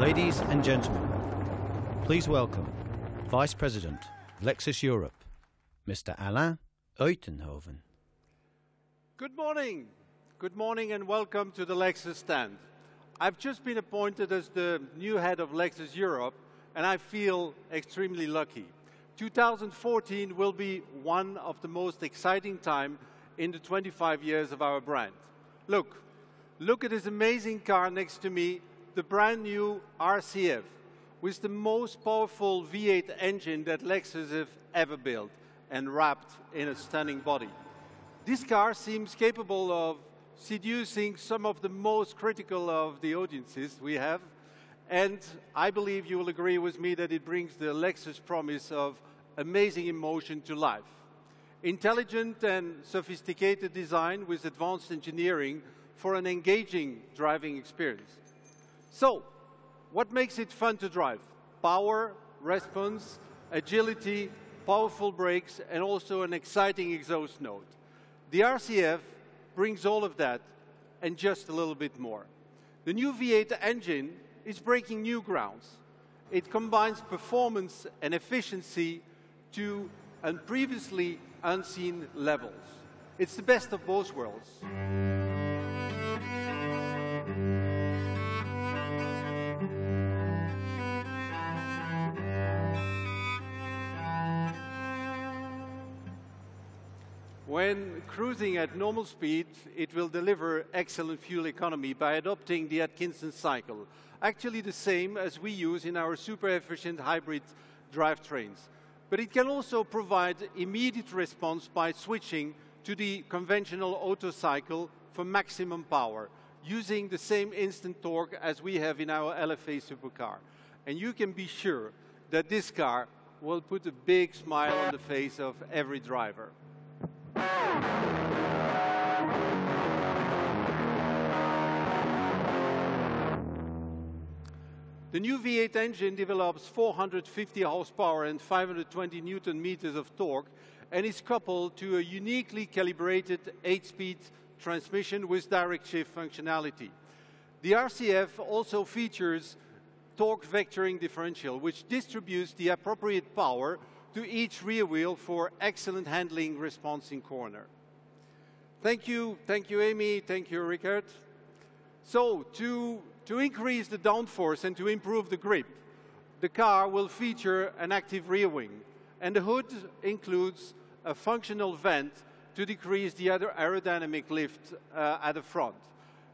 Ladies and gentlemen, please welcome Vice President, Lexus Europe, Mr. Alain Uitenhoven. Good morning. Good morning and welcome to the Lexus stand. I've just been appointed as the new head of Lexus Europe and I feel extremely lucky. 2014 will be one of the most exciting time in the 25 years of our brand. Look at this amazing car next to me, the brand new RCF, with the most powerful V8 engine that Lexus have ever built and wrapped in a stunning body. This car seems capable of seducing some of the most critical of the audiences we have, and I believe you will agree with me that it brings the Lexus promise of amazing emotion to life. Intelligent and sophisticated design with advanced engineering for an engaging driving experience. So, what makes it fun to drive? Power, response, agility, powerful brakes, and also an exciting exhaust note. The RCF brings all of that and just a little bit more. The new V8 engine is breaking new grounds. It combines performance and efficiency to previously unseen levels. It's the best of both worlds. When cruising at normal speed, it will deliver excellent fuel economy by adopting the Atkinson cycle, actually the same as we use in our super efficient hybrid drivetrains. But it can also provide immediate response by switching to the conventional auto cycle for maximum power, using the same instant torque as we have in our LFA supercar. And you can be sure that this car will put a big smile on the face of every driver. The new V8 engine develops 450 horsepower and 520 Newton meters of torque and is coupled to a uniquely calibrated 8-speed transmission with direct shift functionality. The RCF also features torque vectoring differential, which distributes the appropriate power to each rear wheel for excellent handling response in corner. Thank you, Amy, thank you, Richard. So, to increase the downforce and to improve the grip, the car will feature an active rear wing, and the hood includes a functional vent to decrease the other aerodynamic lift at the front.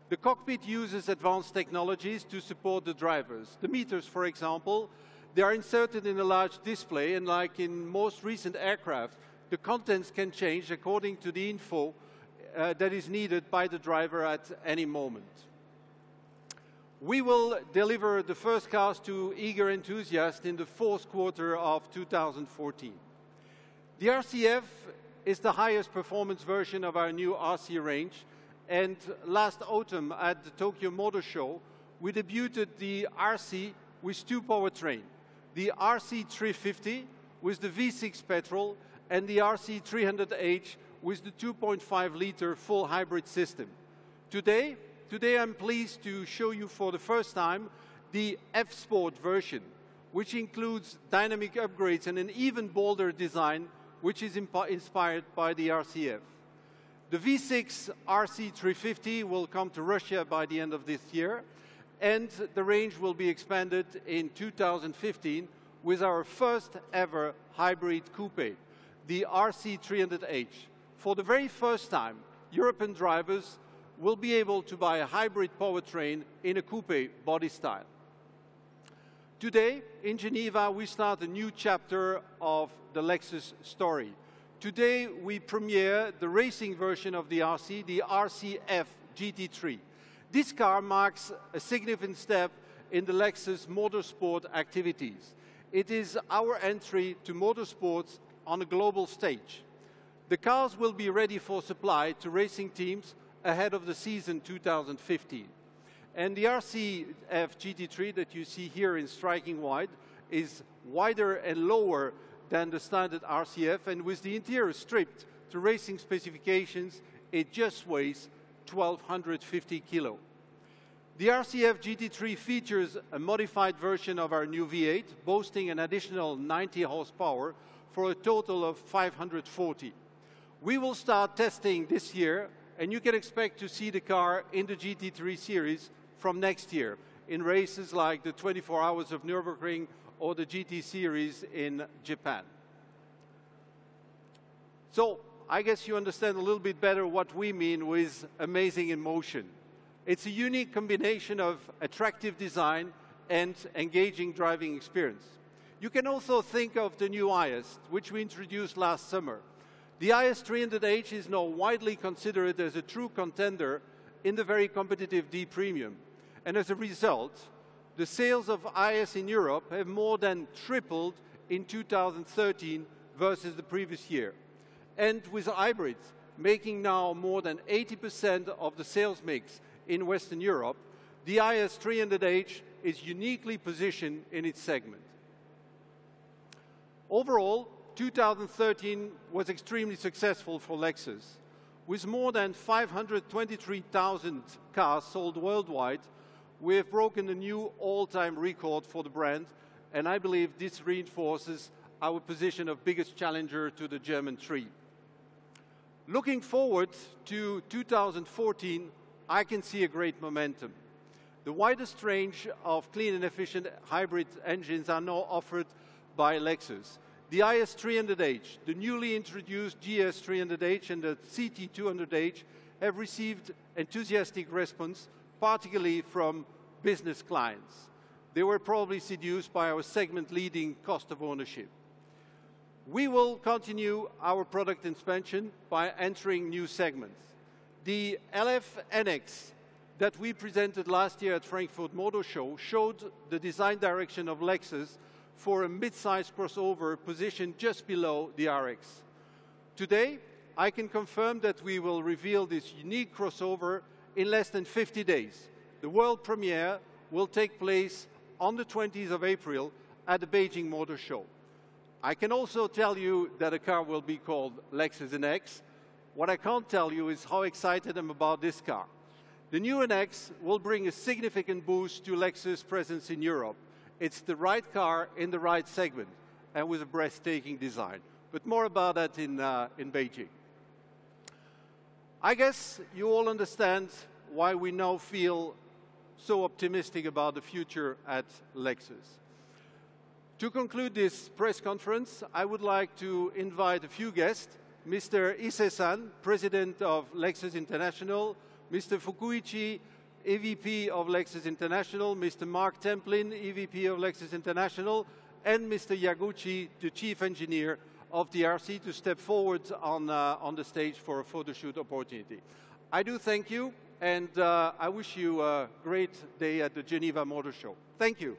The cockpit uses advanced technologies to support the drivers. The meters, for example, they are inserted in a large display, and like in most recent aircraft, the contents can change according to the info that is needed by the driver at any moment. We will deliver the first cars to eager enthusiasts in the fourth quarter of 2014. The RCF is the highest performance version of our new RC range, and last autumn at the Tokyo Motor Show, we debuted the RC with two powertrains. The RC350 with the V6 petrol and the RC300H with the 2.5-liter full hybrid system. Today I'm pleased to show you for the first time the F-Sport version, which includes dynamic upgrades and an even bolder design, which is inspired by the RCF. The V6 RC350 will come to Russia by the end of this year, and the range will be expanded in 2015 with our first ever hybrid coupe, the RC300H. For the very first time, European drivers will be able to buy a hybrid powertrain in a coupe body style. Today, in Geneva, we start a new chapter of the Lexus story. Today, we premiere the racing version of the RC, the RCF GT3. This car marks a significant step in the Lexus motorsport activities. It is our entry to motorsports on a global stage. The cars will be ready for supply to racing teams ahead of the season 2015. And the RCF GT3 that you see here in striking white is wider and lower than the standard RCF, and with the interior stripped to racing specifications, it just weighs 1,250 kilo. The RCF GT3 features a modified version of our new V8, boasting an additional 90 horsepower for a total of 540. We will start testing this year, and you can expect to see the car in the GT3 series from next year in races like the 24 Hours of Nürburgring or the GT series in Japan. So I guess you understand a little bit better what we mean with amazing in motion. It's a unique combination of attractive design and engaging driving experience. You can also think of the new IS, which we introduced last summer. The IS 300h is now widely considered as a true contender in the very competitive D Premium. And as a result, the sales of IS in Europe have more than tripled in 2013 versus the previous year. And with hybrids making now more than 80% of the sales mix in Western Europe, the IS 300h is uniquely positioned in its segment. Overall, 2013 was extremely successful for Lexus. With more than 523,000 cars sold worldwide, we have broken a new all-time record for the brand, and I believe this reinforces our position of biggest challenger to the German three. Looking forward to 2014, I can see a great momentum. The widest range of clean and efficient hybrid engines are now offered by Lexus. The IS 300h, the newly introduced GS 300h and the CT 200h have received enthusiastic response, particularly from business clients. They were probably seduced by our segment-leading cost of ownership. We will continue our product expansion by entering new segments. The LF NX that we presented last year at Frankfurt Motor Show showed the design direction of Lexus for a mid-size crossover positioned just below the RX. Today, I can confirm that we will reveal this unique crossover in less than 50 days. The world premiere will take place on the 20th of April at the Beijing Motor Show. I can also tell you that a car will be called Lexus NX. What I can't tell you is how excited I'm about this car. The new NX will bring a significant boost to Lexus' presence in Europe. It's the right car in the right segment and with a breathtaking design. But more about that in Beijing. I guess you all understand why we now feel so optimistic about the future at Lexus. To conclude this press conference, I would like to invite a few guests. Mr. Ise-san, President of Lexus International, Mr. Fukuichi, EVP of Lexus International, Mr. Mark Templin, EVP of Lexus International, and Mr. Yaguchi, the Chief Engineer of the RC, to step forward on the stage for a photo shoot opportunity. I do thank you, and I wish you a great day at the Geneva Motor Show. Thank you.